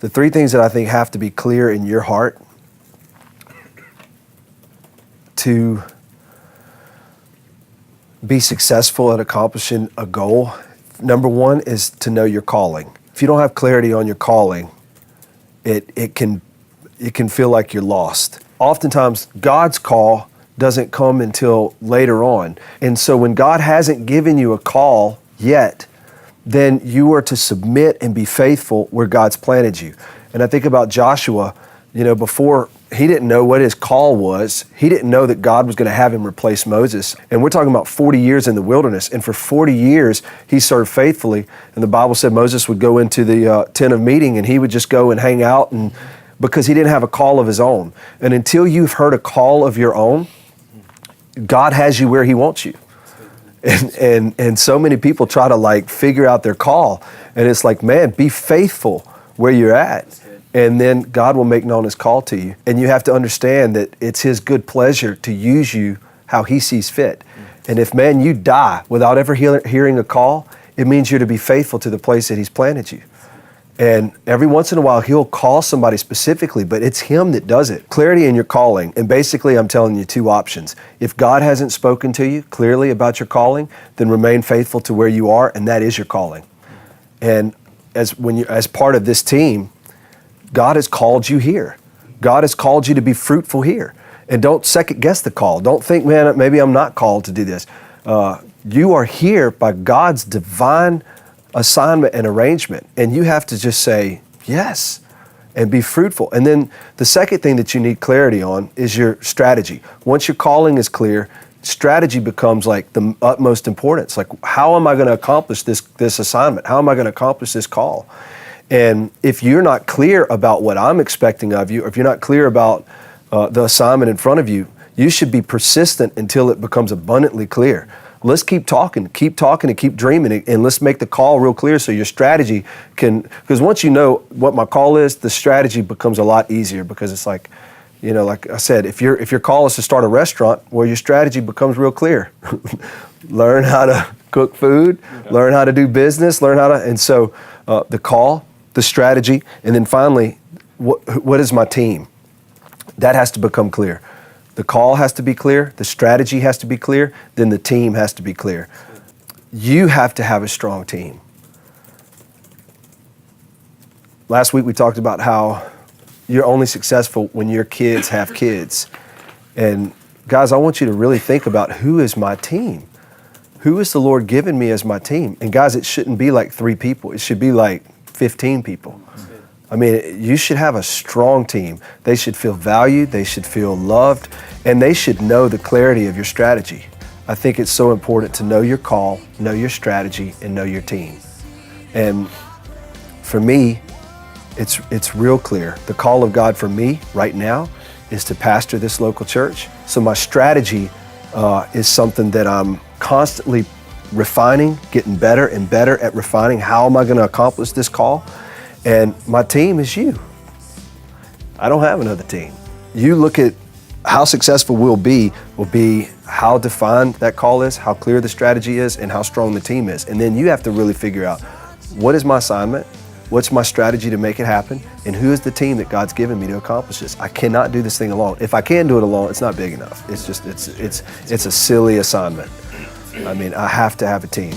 The three things that I think have to be clear in your heart to be successful at accomplishing a goal. Number one is to know your calling. If you don't have clarity on your calling, it can feel like you're lost. Oftentimes, God's call doesn't come until later on. And so when God hasn't given you a call yet, then you are to submit and be faithful where God's planted you. And I think about Joshua, before he didn't know what his call was. He didn't know that God was going to have him replace Moses. And we're talking about 40 years in the wilderness. And for 40 years, he served faithfully. And the Bible said Moses would go into the tent of meeting and he would just go and hang out, and because he didn't have a call of his own. And until you've heard a call of your own, God has you where he wants you. And so many people try to figure out their call. And it's like, man, be faithful where you're at. And then God will make known his call to you. And you have to understand that it's his good pleasure to use you how he sees fit. And if, man, you die without ever hearing a call, it means you're to be faithful to the place that he's planted you. And every once in a while, he'll call somebody specifically, but it's him that does it. Clarity in your calling. And basically, I'm telling you two options. If God hasn't spoken to you clearly about your calling, then remain faithful to where you are, and that is your calling. And as part of this team, God has called you here. God has called you to be fruitful here. And don't second guess the call. Don't think, man, maybe I'm not called to do this. You are here by God's divine assignment and arrangement. And you have to just say yes and be fruitful. And then the second thing that you need clarity on is your strategy. Once your calling is clear, strategy becomes the utmost importance. How am I going to accomplish this assignment? How am I going to accomplish this call? And if you're not clear about what I'm expecting of you, or if you're not clear about the assignment in front of you, you should be persistent until it becomes abundantly clear. Let's keep talking and keep dreaming, and let's make the call real clear so your strategy because once you know what my call is, the strategy becomes a lot easier, because it's like I said, if your call is to start a restaurant, well, your strategy becomes real clear. Learn how to cook food, learn how to do business, and so the call, the strategy, and then finally, what is my team? That has to become clear. The call has to be clear, the strategy has to be clear, then the team has to be clear. You have to have a strong team. Last week we talked about how you're only successful when your kids have kids. And guys, I want you to really think about, who is my team? Who is the Lord given me as my team? And guys, it shouldn't be 3 people. It should be 15 people. I mean, you should have a strong team. They should feel valued, they should feel loved, and they should know the clarity of your strategy. I think it's so important to know your call, know your strategy, and know your team. And for me, it's real clear. The call of God for me right now is to pastor this local church. So my strategy is something that I'm constantly refining, getting better and better at refining. How am I going to accomplish this call? And my team is you. I don't have another team. You look at how successful we'll be how defined that call is, how clear the strategy is, and how strong the team is. And then you have to really figure out, what is my assignment? What's my strategy to make it happen? And who is the team that God's given me to accomplish this? I cannot do this thing alone. If I can do it alone, it's not big enough. It's just, it's a silly assignment. I mean, I have to have a team.